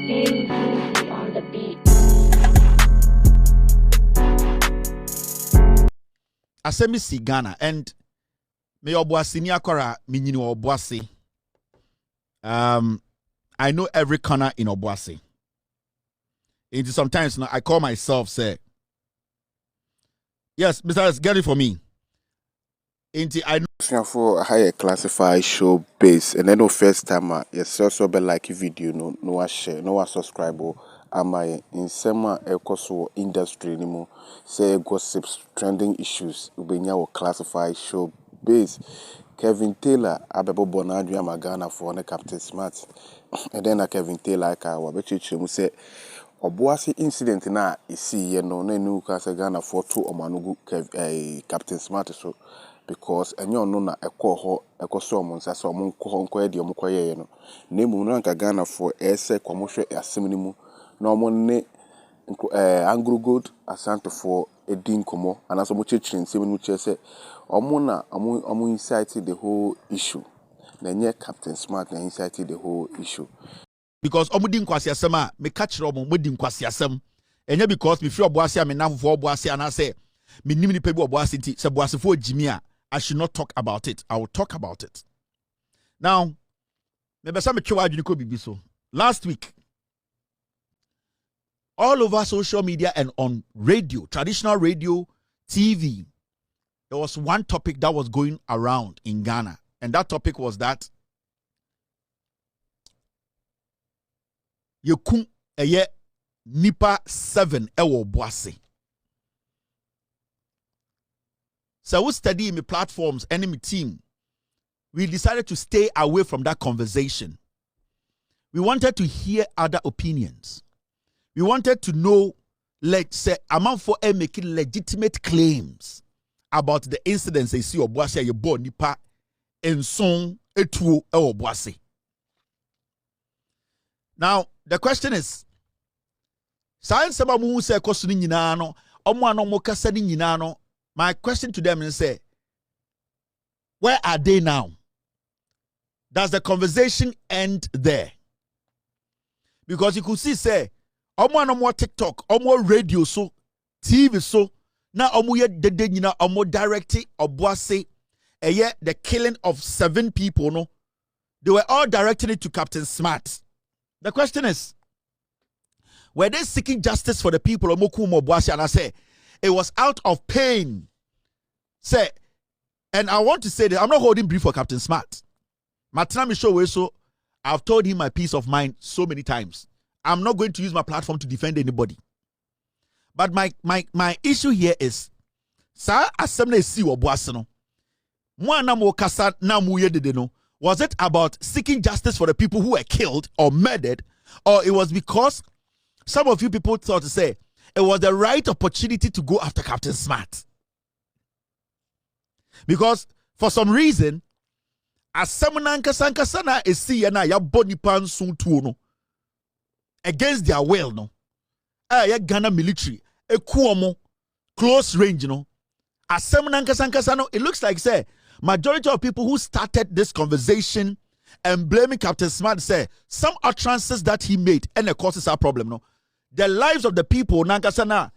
NDC on the beat. Asemi si Ghana and me Obuasi ni akora me nyini Obuasi. I know every corner in Obuasi. It is sometimes I call myself say, yes, Mr. Get it for me. I know for higher classified show base and then no first time yes also be like video no share no subscribe am in sema ecoso industry anymore say gossips trending issues ubenya or classified show base Kevin Taylor abebo bonadu amagana for the Captain Smart and then Kevin Taylor like our bechichu say Obuasi incident na isi ye no na nu ka se Ghana for two omanugu Captain Smart so because enyo no na ekọ so omo nsa so omo nko e de omo koye no na emu no nka Ghana for ese kwamhwe asem ni mu na omo ne Anglo Gold Asante for edin komo anaso mo chechire nsem nu chese omo na omo incite the whole issue na nye Captain Smart na incite the whole issue because omudi nkwasi asem a me ka kire omudi nkwasi asem enya because me free Obuasi a me namfo Obuasi ana say me nim ni pe bi Obuasi ti se Obuasi fo jimi a I should not talk about it. I will talk about it. Now, last week, all over social media and on radio, traditional radio, TV, there was one topic that was going around in Ghana. And that topic was that Yekun eye nipa 7 ewo Obuasi. So we study my platforms, enemy team. We decided to stay away from that conversation. We wanted to hear other opinions. We wanted to know, let's say, amount for making legitimate claims about the incidents they see Obuasi yebo nipa enson etuo Obuasi. Now, the question is, science about mu se koso ni nyina no, omo anomo kasa ni nyina no. My question to them is say, where are they now? Does the conversation end there? Because you could see, say, no more TikTok, more radio, so TV, so now ye de directing Obuasi, the killing of 7 people, no, they were all directing it to Captain Smart. The question is, were they seeking justice for the people of Obuasi? And I say, it was out of pain. Say, and I want to say that I'm not holding brief for Captain Smart. Matinami show so I've told him my peace of mind so many times. I'm not going to use my platform to defend anybody. But my issue here is, sa assembly si Obuasi no. Mwana mo kasa na muye dede no. Was it about seeking justice for the people who were killed or murdered, or it was because some of you people thought to say it was the right opportunity to go after Captain Smart? Because for some reason, as someone sankasana is see na ya boni pan soon to no against their will no. Ya Ghana military e kuomo close range no. As someone sankasana, it looks like say majority of people who started this conversation and blaming Captain Smart say some utterances that he made and it causes our problem no. The lives of the people nankasana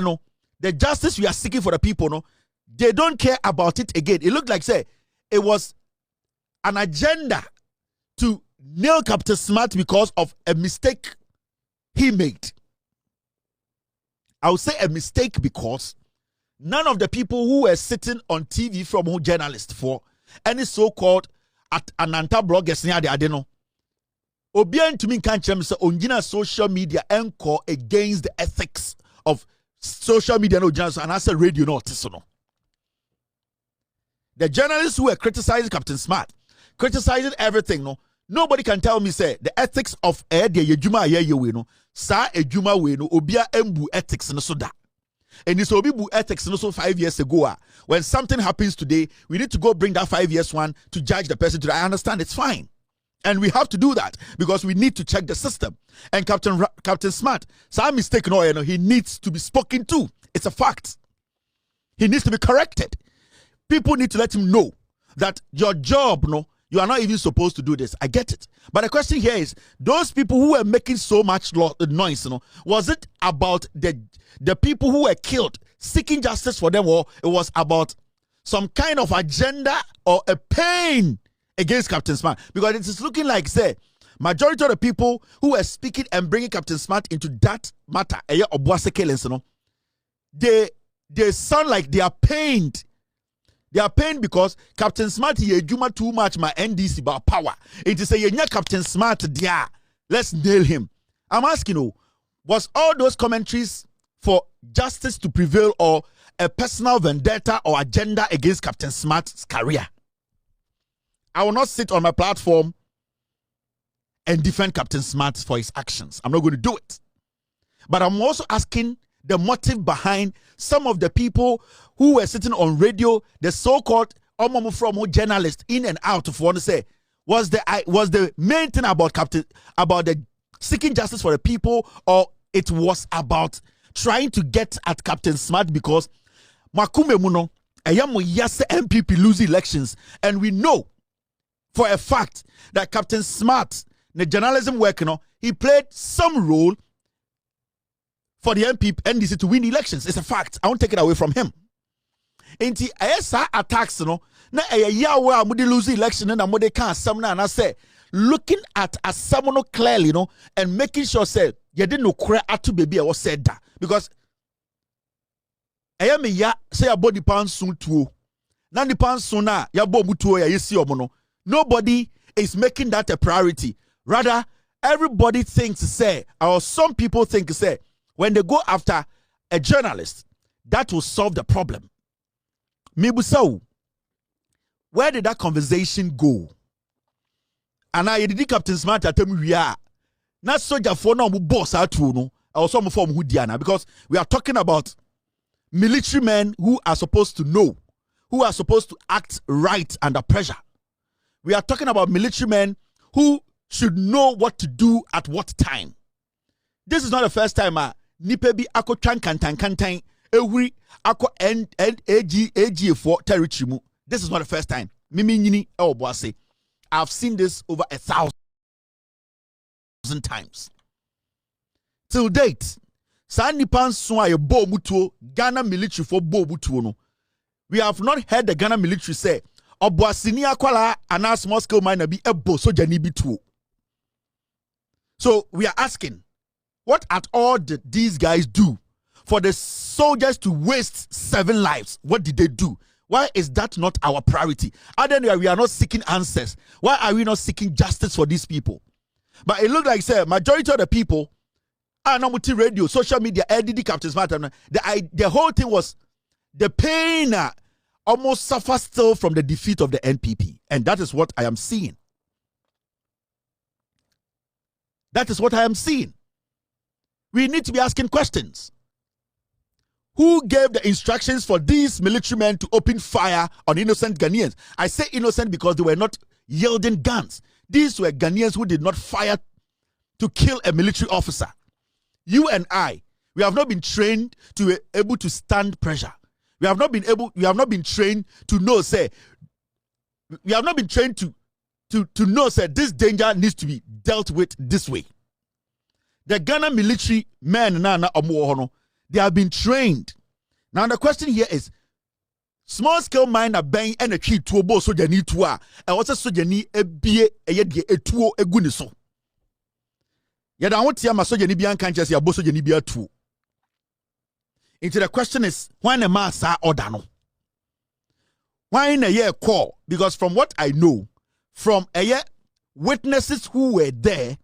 no. The justice we are seeking for the people no. They don't care about it again. It looked like, say, it was an agenda to nail Captain Smart because of a mistake he made. I would say a mistake because none of the people who were sitting on TV from who journalists for any so-called at Ananta bloggers near the Adeno. Obian to me can't say on social media encore against the ethics of social media no journalists and I said radio no artisanal. The journalists who were criticizing Captain Smart, criticizing everything, no, nobody can tell me say the ethics of the yejuma ye no, sa ejuma we no, obia embu ethics no so da. And this obibu ethics no so 5 years ago. When something happens today, we need to go bring that 5 years one to judge the person today. I understand it's fine. And we have to do that because we need to check the system. And Captain Smart, some mistake no, he needs to be spoken to. It's a fact. He needs to be corrected. People need to let him know that your job, no, You are not even supposed to do this. I get it. But the question here is, those people who were making so much noise, was it about the people who were killed, seeking justice for them, or it was about some kind of agenda or a pain against Captain Smart? Because it is looking like, say, majority of the people who were speaking and bringing Captain Smart into that matter, Obuasi killings, they sound like they are pained. They are pained because Captain Smart here too much my NDC about power. It is a Captain Smart there. Let's nail him. I'm asking you, was all those commentaries for justice to prevail or a personal vendetta or agenda against Captain Smart's career? I will not sit on my platform and defend Captain Smart for his actions. I'm not going to do it. But I'm also asking the motive behind some of the people who were sitting on radio, the so-called journalists in and out of want to say, was the main thing about the seeking justice for the people, or it was about trying to get at Captain Smart because Makume Muno, MPP lose elections, and we know for a fact that Captain Smart, the journalism work, he played some role for the NDC to win elections. It's a fact. I won't take it away from him. Inti esa attacks na yawa amudi lose election na amudi can some and I say looking at someone clearly and making sure say you didn't know cry atu baby was said that because me ya say a body pan soon too. Na the pan soon na ya bo mutuo ya yesi omono. Nobody is making that a priority. Rather, everybody thinks say, or some people think say, when they go after a journalist, that will solve the problem. Mibusau, where did that conversation go? And I did Captain Smart at me we are not soldier for no boss out no or some form who Diana, because we are talking about military men who are supposed to know, who are supposed to act right under pressure. We are talking about military men who should know what to do at what time. This is not the first time Nipebi ako kantan every ako AG for territory mu. This is not the first time. Mimi nyini Obuasi. I've seen this over 1,000 times. Till date, sa nipan so aye bo mutuo Ghana military for bo mutuo no. We have not heard the Ghana military say Obuasi ni akwala ana small scale miner bi ebo soja ni bi tuo. So we are asking, what at all did these guys do for the soldiers to waste 7 lives? What did they do? Why is that not our priority? Other than we are not seeking answers. Why are we not seeking justice for these people? But it looked like, say, majority of the people are not radio, social media, LDD Captain Smart. The whole thing was the pain almost suffers still from the defeat of the NPP. And that is what I am seeing. That is what I am seeing. We need to be asking questions. Who gave the instructions for these military men to open fire on innocent Ghanaians? I say innocent because they were not yielding guns. These were Ghanaians who did not fire to kill a military officer. You and I, we have not been trained to be able to stand pressure. We have not been trained to know, say, we have not been trained to know, say, this danger needs to be dealt with this way. The Ghana military men, they have been trained. Now the question here is, small scale miner bang and a tree to a bo soja ni tua, and what's a soja ni a bie a yedi a tuo a guniso. Yet I want to hear my soja ni bian can't just ya bo soja ni bia tu. Into the question is, why a massa or dano? Why in a year call? Because from what I know, from a year witnesses who were there,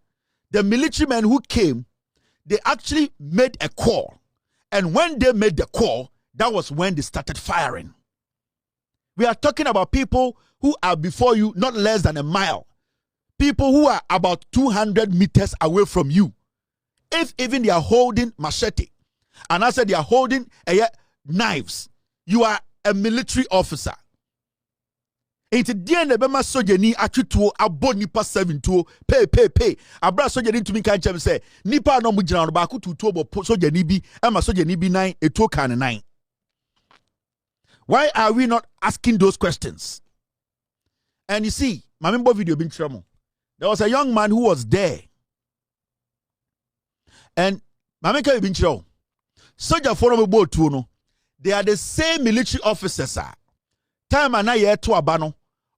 the military men who came, they actually made a call. And when they made the call, that was when they started firing. We are talking about people who are before you not less than a mile. People who are about 200 meters away from you. If even they are holding machete, and I said they are holding knives, you are a military officer. Into the end, the Bema soldier ni atutuo abo nipa 7 to pay. Abra soldier ni to me can't say nipa no mujina no ba kututuo bo soldier ni bi ama soldier ni bi 9 eto kan 9. Why are we not asking those questions? And you see, Mamimbo video bin chamo. There was a young man who was there. And Mamika bin chamo. Soldier for no boat no. They are the same military officers. Time and I to abano.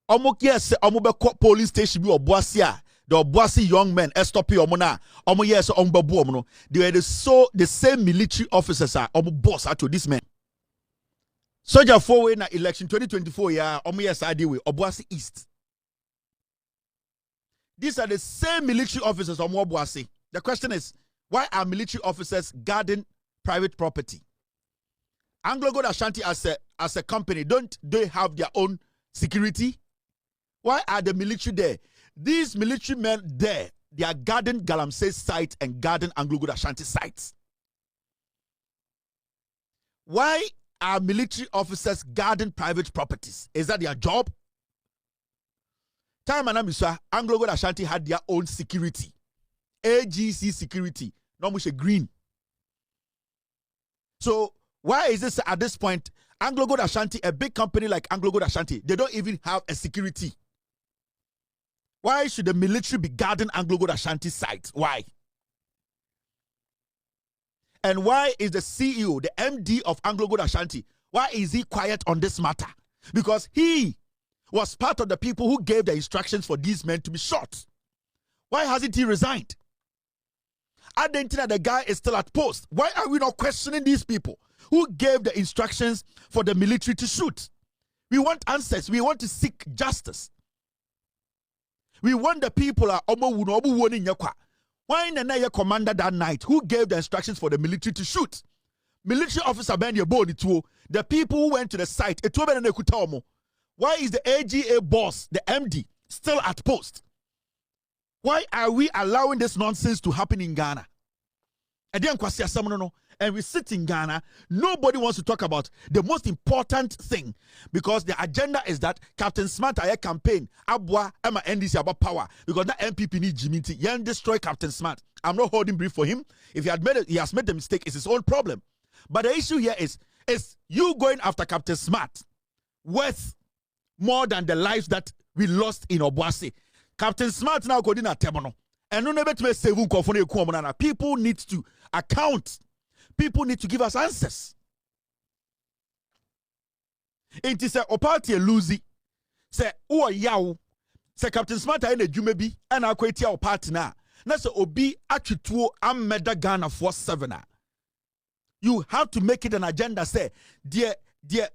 Omo yes, omo be police station bi Obuasi. The Obuasi young men stop you omona. Omo yes, omo babu omo. They are the same military officers. Omo boss to this man. Soldier for in election 2024 yeah. Omo yes I deal with Obuasi East. These are the same military officers Omo Obuasi. The question is, why are military officers guarding private property? Anglo Gold Ashanti as a company, don't they have their own security? Why are the military there? These military men there, they are guarding Galamsey site and guarding Anglo Gold Ashanti sites. Why are military officers guarding private properties? Is that their job? Time and Amisa, Anglo Gold Ashanti had their own security. AGC security, no much green. So why is this at this point? Anglo Gold Ashanti, a big company like Anglo Gold Ashanti, they don't even have a security. Why should the military be guarding Anglo Gold Ashanti site? Why? And why is the CEO, the MD of Anglo Gold Ashanti, why is he quiet on this matter? Because he was part of the people who gave the instructions for these men to be shot. Why hasn't he resigned? Argentina, the guy is still at post. Why are we not questioning these people who gave the instructions for the military to shoot? We want answers. We want to seek justice. We want the people why the commander that night who gave the instructions for the military to shoot? Military officer Ben Yebo, the people who went to the site. Why is the AGA boss, the MD, still at post? Why are we allowing this nonsense to happen in Ghana? And we sit in Ghana, nobody wants to talk about the most important thing because the agenda is that Captain Smart Aye campaign, Abwa, Emma NDC about power because that MPP need Jimmy T. Yen destroy Captain Smart. I'm not holding brief for him. If he has made the mistake, it's his own problem. But the issue here is you going after Captain Smart worth more than the lives that we lost in Obuasi. Captain Smart now going at Tebono. And no never to save people need to account. People need to give us answers. It is a party losing. Say, oh, yaw. Say, Captain Smart, I need you maybe, and I'll quit your party now. That's Obi actually am meda Ghana for 7. You have to make it an agenda. Say, dear,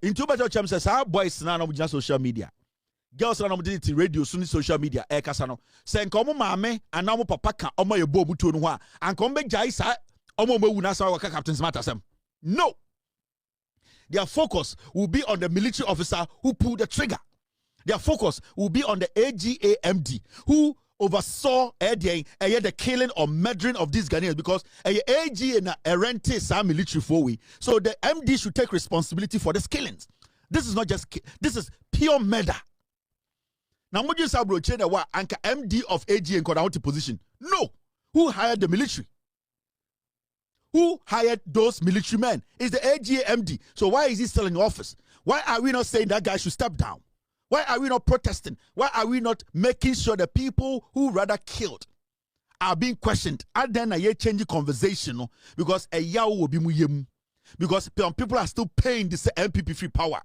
into better chums says, our boys now on social media. Girls are on the radio, soon social media, Casano. Say, come mame, and now papa can omo your bobu to no and come back Jaisa, omo unasa waka Captain Smart asem. No. Their focus will be on the military officer who pulled the trigger. Their focus will be on the AGAMD who oversaw the killing or murdering of these Ghanaians because AG and rente some military for we. So the MD should take responsibility for these killings. This is not just this is pure murder. Now, what you say about the anchor MD of AG and Kodawati position? No. Who hired the military? Who hired those military men? Is the AG MD. So why is he still in the office? Why are we not saying that guy should step down? Why are we not protesting? Why are we not making sure the people who rather killed are being questioned? And then I change the conversation because a yaw will be muyemu. Because people are still paying this MPP free power.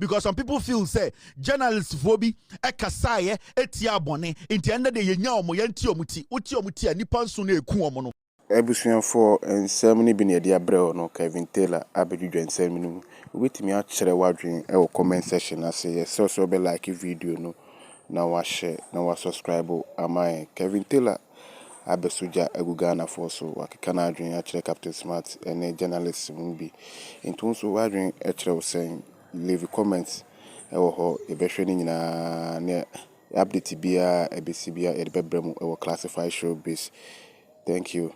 Because some people feel say journalists phobia ekasaye etia bone inti ende de yenya omo yanti omuti uti omuti anipa nso na eku omo no ebusuafo ensem bi ne dia brɛ no Kevin Taylor abedudwa ensem no wetimi a kyerɛ wadwen e wo comment section ase yes so be like video no na wa share na wa subscribe amai Kevin Taylor abesuja agugana for so wakeka na adwen a kyerɛ Captain Smart ene journalist mu bi nto so wadwen e kyerɛ wo sen leave comments ewo ho ebehwe ni nyina ne update bia ebesi bia ebebrem ewo classify show base. Thank you.